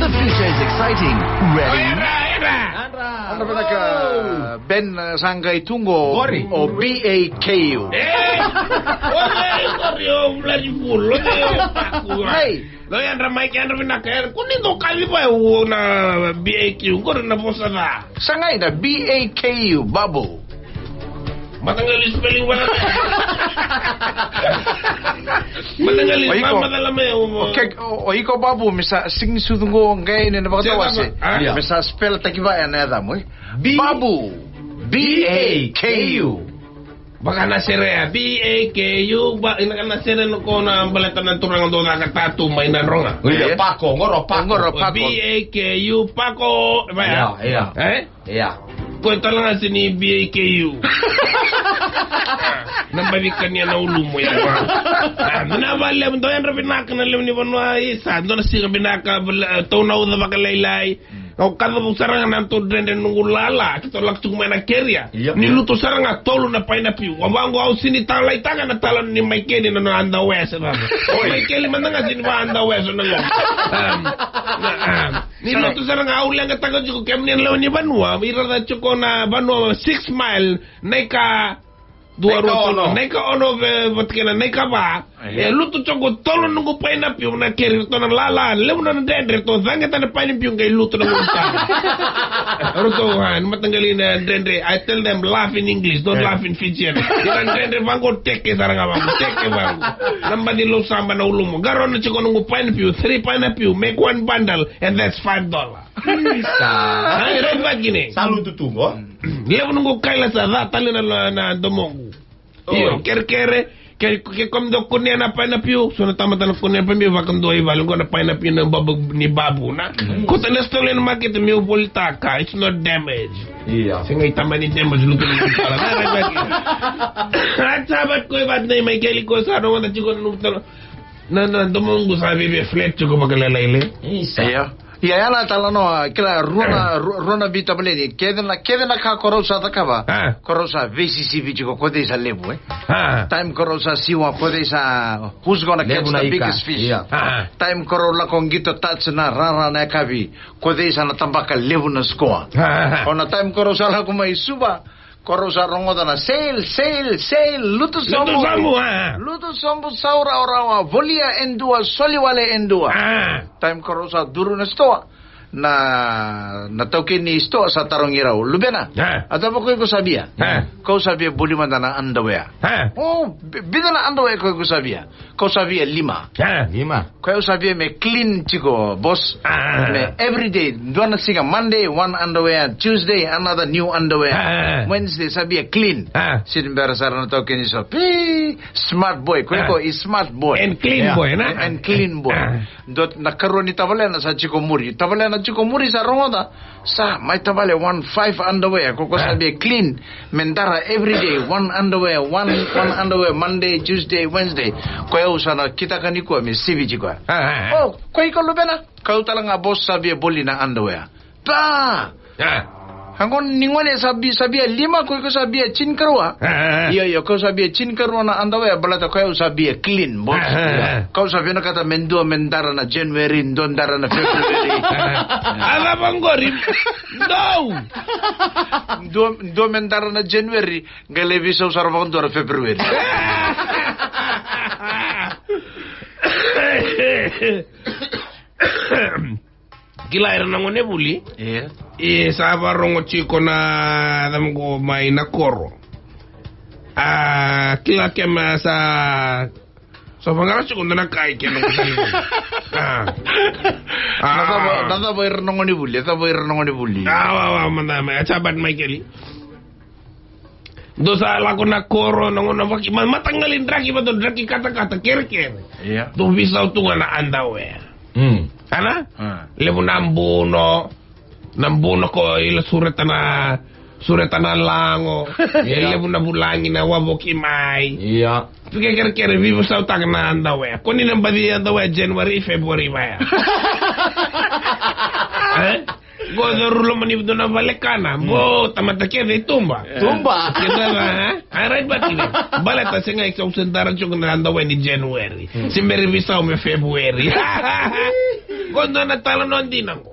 The future is exciting. Ready? Ano ba nagka Ben Sangay Tungo Gori. o BAKU? Hey, lo yan ramai kan ramai nakar. Kunin to kali pa na BAQ ko na posa na. Sangay na BAKU, Babu. Matanggal spelling wala. Matanggal madalame. Okay, o ikaw Babu, misa sing sudungo ngayon na bakatawasi. Misa spell takiba yan na mo. Babu. BAKU. Baka na sere BAKU ba ina kana sere no ko na balatan ng turang do na katatu may nanronga. Yeah. Pako, ngoro Pako. Pako. BAKU Pako. Yeah. Eh? Kwenta lang si ni BAKU. Nambalikan niya na ulo mo yan. Nabali mo yan rabinak na lim ni Banwa isa. Doon na siya binaka tunaw na bakalaylay. Kau kada mo sarang na to drende nungulala. Kito lang kumay na kerya. Niluto sarang nga tolo na painapiu. Wabango au sini talay tanga na talon ni Mikey na anda wesa na. Mikey man nga sini ba anda wesa na ngo. Niluto sarang nga ulang nga taga juko kemni lawan ni Banwa. Ira na chuko na Banwa 6 mile naika dua roto naika ono batkena naika ba luto chongo tolo nungu paina piu na keri to na lala leuna na dendre to zanga ta na paina piu ngai luto na unta roto han matanggali na dendre. I tell them laugh in English, don't laugh in Fijian. Ilan dendre bango teke saranga bango teke bango namba di lo samba na ulumo garo na chiko nungu paina piu 3 paina piu make one bundle and that's $5. Ay red bagine Salu tutungo. Levo nungu kaila sa da talina na domongu. Iyo kerkere ke kom do kunya na piu so na tama tan kunya pa mi vakam do ival ko na piu na babu ni babu na ko tan stolen market mi voltaka, it's not damage. Iya. Singa itama ni damage lu ko ni pala na bagi. Sabat ko ibad na may keli ko sa no na chiko na domongu sa bibi flat ko magalalele. Iya. Ya yana talano kila runa bita baleni kedena ka korosa takaba korosa VCC bicho ko de sa lebu time korosa siwa ko de sa who's gonna catch the biggest fish time korola kong gito touch na rara na kabi ko de sa na tambaka lebu na score ona time korosa la kuma isuba korosa rongoda na sail lutu sombu saura ora volia endua soliwale endua time korosa duru na stoa na taukin ni stoa sa tarong iraw lubena atau ko sabia kau sabia buli man na underwear bida na underwear ko sabia kau sabia 5 kau sabia me clean chiko boss me everyday dona singa Monday one underwear, Tuesday another new underwear, Wednesday sabia clean sin berasar na taukin ni so smart boy ko is smart boy and clean boy na and clean boy dot nakaroon ni tabala sa chiko muri sa rongoda sa may tabale 1 5 underwear ko sabi clean mentara everyday one underwear Monday, Tuesday, Wednesday ko yo sana kita kaniko mi sibi ko ko ikaw lubena kau talang boss sabi boli na underwear hangon ningone sabi 5 ko sabi chin karwa iyo ko sabi chin karwa na underwear balata ko sabi clean boss kau sabi na kata mendara na January ndondara na February ala bangori do mendara na January galevi sa sarabang do February Kila era nangone buli. Saba rongo chiko na damgo mai na koro. Kila kema sa so pangara chiko na kai kema. Nada boy nangone buli. Manda sabat mai keli. Dosa lako na koro nangona vaki matanggalin draki kata kerker. Iya. Tu bisa utungan na underwear. Ana? Lebu nambuno ko ila suretana lango. Lebu na bulangi na waboki mai. Iya. Pike kere vivo sa utang na underwear. Kuni nang badi underwear January, February ba. Go rulo manib do na balekana. Go tamatake de tumba. Kita ba? Aray ba kini? Balata singa iksa usendaran chuk na underwear ni January. Simberi bisa me February. Kondo na tala no andinango.